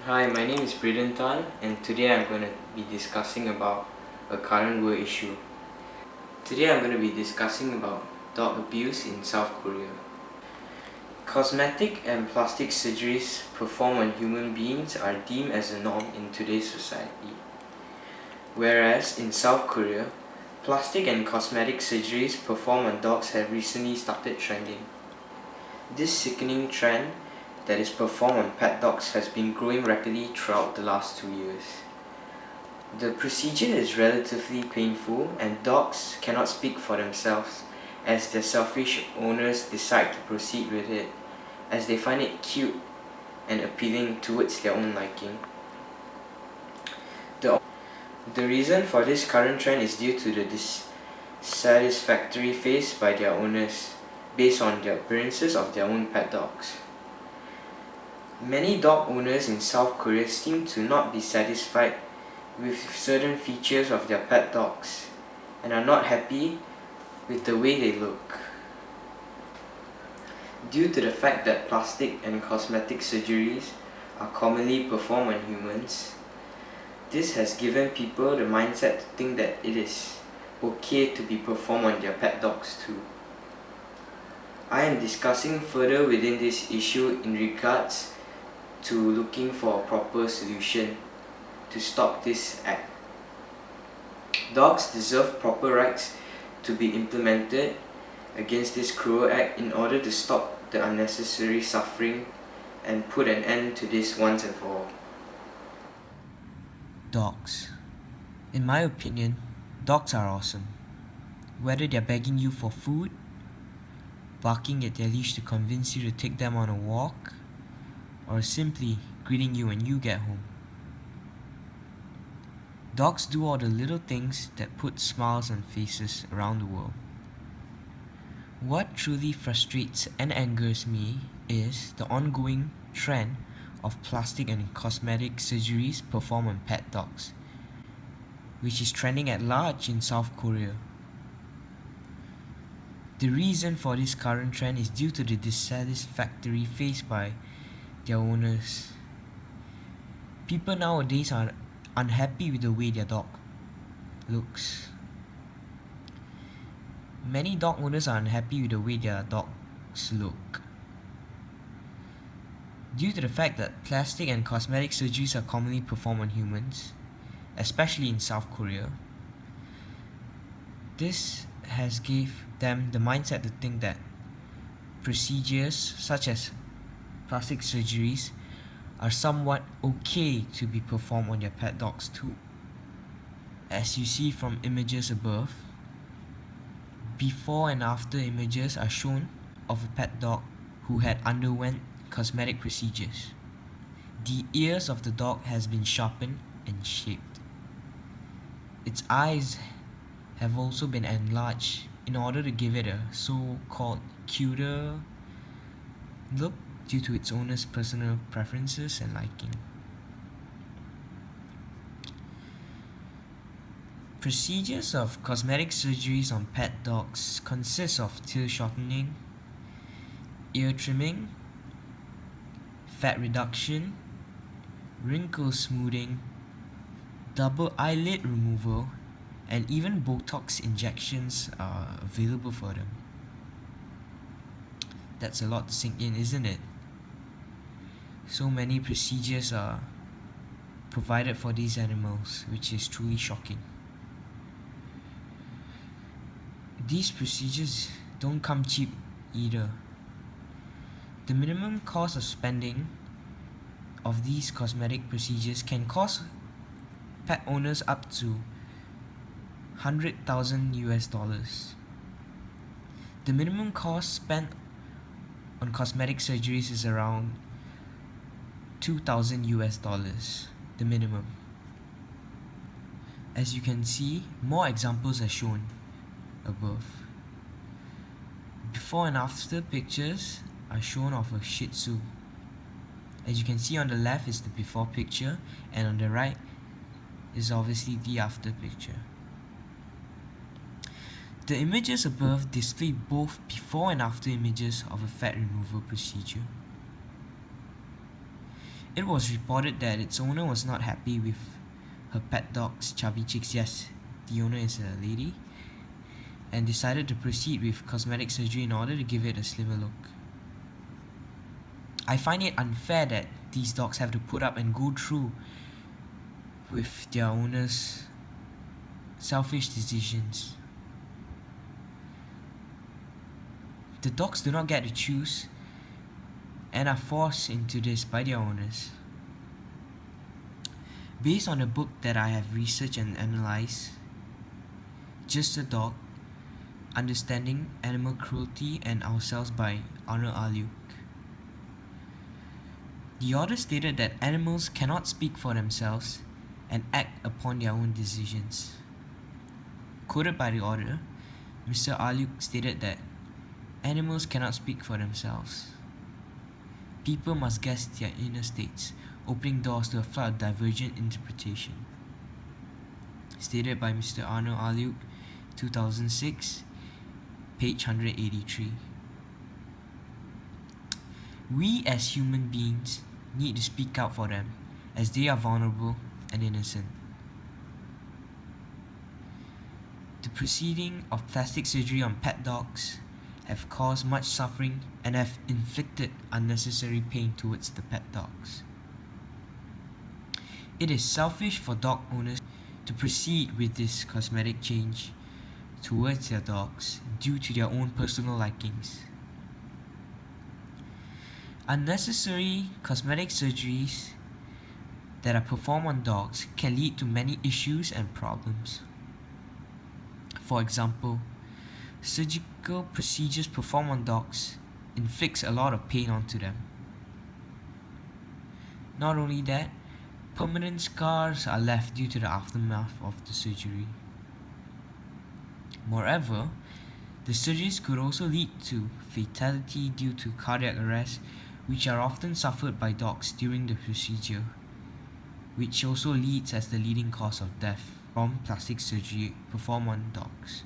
Hi, my name is Braden Tan, and today I'm going to be discussing about a current world issue. Today I'm going to be discussing about dog abuse in South Korea. Cosmetic and plastic surgeries performed on human beings are deemed as a norm in today's society. Whereas in South Korea, plastic and cosmetic surgeries performed on dogs have recently started trending. This sickening trend that is performed on pet dogs has been growing rapidly throughout the last 2 years. The procedure is relatively painful, and dogs cannot speak for themselves as their selfish owners decide to proceed with it as they find it cute and appealing towards their own liking. The reason for this current trend is due to the dissatisfactory faced by their owners based on the appearances of their own pet dogs. Many dog owners in South Korea seem to not be satisfied with certain features of their pet dogs and are not happy with the way they look. Due to the fact that plastic and cosmetic surgeries are commonly performed on humans, this has given people the mindset to think that it is okay to be performed on their pet dogs too. I am discussing further within this issue in regards to looking for a proper solution to stop this act. Dogs deserve proper rights to be implemented against this cruel act in order to stop the unnecessary suffering and put an end to this once and for all. Dogs. In my opinion, dogs are awesome. Whether they're begging you for food, barking at their leash to convince you to take them on a walk, or simply greeting you when you get home. Dogs do all the little things that put smiles on faces around the world. What truly frustrates and angers me is the ongoing trend of plastic and cosmetic surgeries performed on pet dogs, which is trending at large in South Korea. The reason for this current trend is due to the dissatisfactory faced by their owners. People nowadays are unhappy with the way their dog looks. Many dog owners are unhappy with the way their dogs look. Due to the fact that plastic and cosmetic surgeries are commonly performed on humans, especially in South Korea, this has gave them the mindset to think that procedures such as plastic surgeries are somewhat okay to be performed on their pet dogs too. As you see from images above, before and after images are shown of a pet dog who had underwent cosmetic procedures. The ears of the dog has been sharpened and shaped. Its eyes have also been enlarged in order to give it a so-called cuter look due to its owner's personal preferences and liking. Procedures of cosmetic surgeries on pet dogs consist of tail shortening, ear trimming, fat reduction, wrinkle smoothing, double eyelid removal, and even Botox injections are available for them. That's a lot to sink in, isn't it? So many procedures are provided for these animals, which is truly shocking. These procedures don't come cheap either. The minimum cost of spending of these cosmetic procedures can cost pet owners up to 100,000 US dollars. The minimum cost spent on cosmetic surgeries is around 2,000 US dollars, the minimum. As you can see, more examples are shown above. Before and after pictures are shown of a Shih Tzu. As you can see, on the left is the before picture, and on the right is obviously the after picture. The images above display both before and after images of a fat removal procedure. It was reported that its owner was not happy with her pet dog's chubby cheeks. Yes, the owner is a lady, and decided to proceed with cosmetic surgery in order to give it a slimmer look. I find it unfair that these dogs have to put up and go through with their owners' selfish decisions. The dogs do not get to choose and are forced into this by their owners. Based on a book that I have researched and analyzed, Just a Dog, Understanding Animal Cruelty and Ourselves by Arnold Aliuk. The author stated that animals cannot speak for themselves and act upon their own decisions. Quoted by the author, Mr. Aliuk stated that animals cannot speak for themselves. People must guess their inner states, opening doors to a flood of divergent interpretation. Stated by Mr. Arnold Aliuk, 2006, page 183. We as human beings need to speak out for them, as they are vulnerable and innocent. The proceeding of plastic surgery on pet dogs have caused much suffering and have inflicted unnecessary pain towards the pet dogs. It is selfish for dog owners to proceed with this cosmetic change towards their dogs due to their own personal likings. Unnecessary cosmetic surgeries that are performed on dogs can lead to many issues and problems. For example, surgical procedures performed on dogs inflicts a lot of pain onto them. Not only that, permanent scars are left due to the aftermath of the surgery. Moreover, the surgeries could also lead to fatality due to cardiac arrest, which are often suffered by dogs during the procedure, which also leads as the leading cause of death from plastic surgery performed on dogs.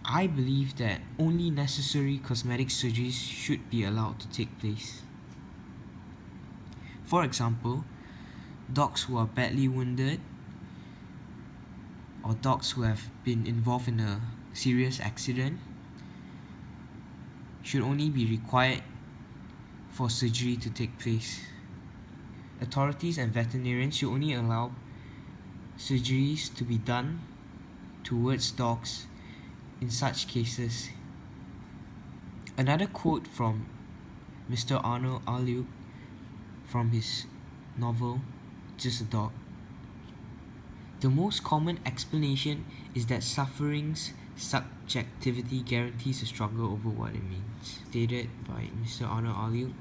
I believe that only necessary cosmetic surgeries should be allowed to take place. For example, dogs who are badly wounded or dogs who have been involved in a serious accident should only be required for surgery to take place. Authorities and veterinarians should only allow surgeries to be done towards dogs in such cases. Another quote from Mr. Arnold Aliuk from his novel Just a Dog. The most common explanation is that suffering's subjectivity guarantees a struggle over what it means. Stated by Mr. Arnold Aliuk,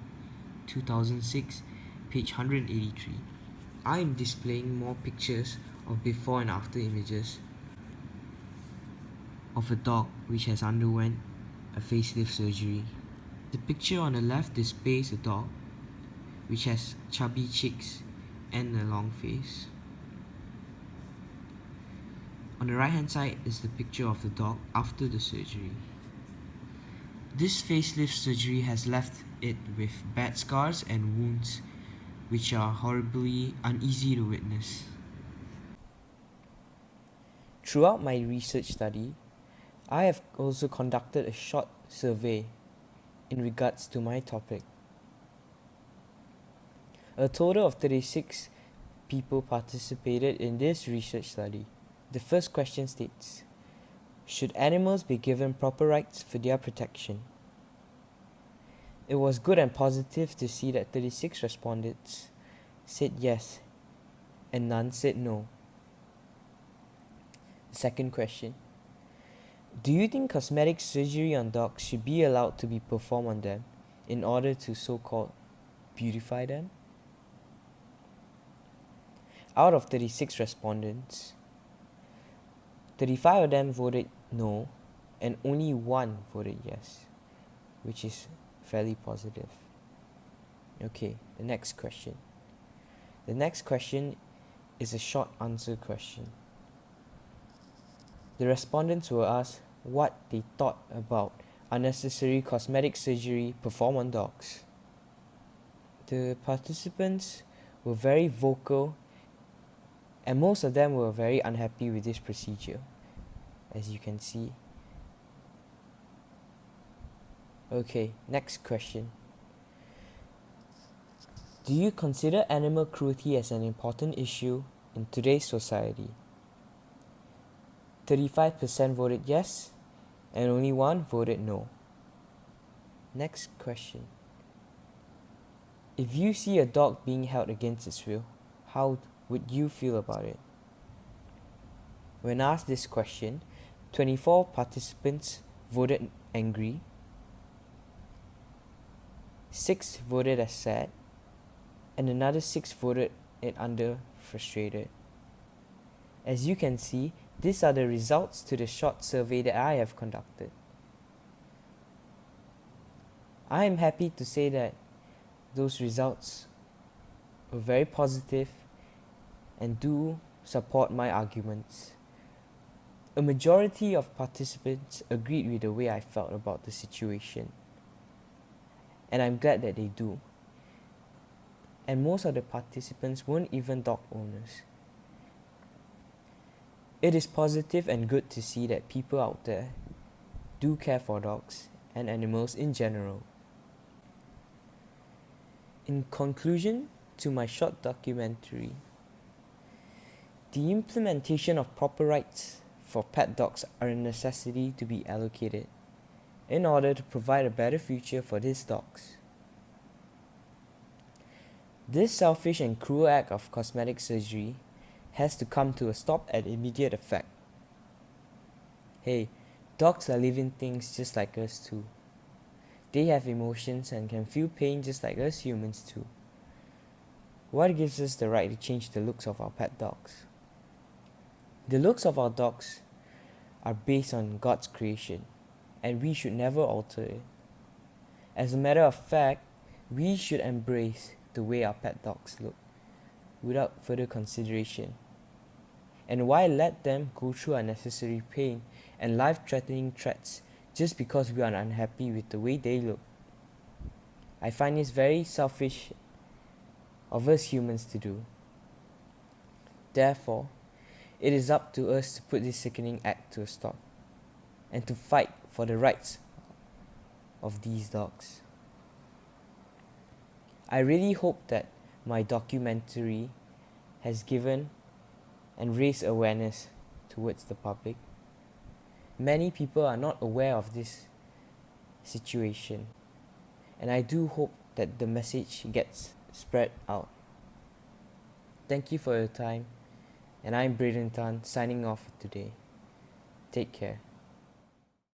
2006, page 183. I am displaying more pictures of before and after images of a dog which has underwent a facelift surgery. The picture on the left displays a dog which has chubby cheeks and a long face. On the right hand side is the picture of the dog after the surgery. This facelift surgery has left it with bad scars and wounds which are horribly uneasy to witness. Throughout my research study, I have also conducted a short survey in regards to my topic. A total of 36 people participated in this research study. The first question states, should animals be given proper rights for their protection? It was good and positive to see that 36 respondents said yes and none said no. The second question, do you think cosmetic surgery on dogs should be allowed to be performed on them in order to so-called beautify them? Out of 36 respondents, 35 of them voted no and only one voted yes, which is fairly positive. Okay, the next question. The next question is a short answer question. The respondents were asked what they thought about unnecessary cosmetic surgery performed on dogs. The participants were very vocal, and most of them were very unhappy with this procedure, as you can see. Okay, next question. Do you consider animal cruelty as an important issue in today's society? 35% voted yes, and only 1 voted no. Next question. If you see a dog being held against its will, how would you feel about it? When asked this question, 24 participants voted angry, 6 voted as sad, and another 6 voted it under frustrated. As you can see, these are the results to the short survey that I have conducted. I am happy to say that those results were very positive and do support my arguments. A majority of participants agreed with the way I felt about the situation, and I'm glad that they do. And most of the participants weren't even dog owners. It is positive and good to see that people out there do care for dogs and animals in general. In conclusion to my short documentary, the implementation of proper rights for pet dogs are a necessity to be allocated in order to provide a better future for these dogs. This selfish and cruel act of cosmetic surgery has to come to a stop at immediate effect. Hey, dogs are living things just like us too. They have emotions and can feel pain just like us humans too. What gives us the right to change the looks of our pet dogs? The looks of our dogs are based on God's creation, and we should never alter it. As a matter of fact, we should embrace the way our pet dogs look without further consideration. And why let them go through unnecessary pain and life-threatening threats just because we are unhappy with the way they look? I find this very selfish of us humans to do. Therefore, it is up to us to put this sickening act to a stop and to fight for the rights of these dogs. I really hope that my documentary has given and raised awareness towards the public. Many people are not aware of this situation, and I do hope that the message gets spread out. Thank you for your time, and I'm Braden Tan signing off today. Take care.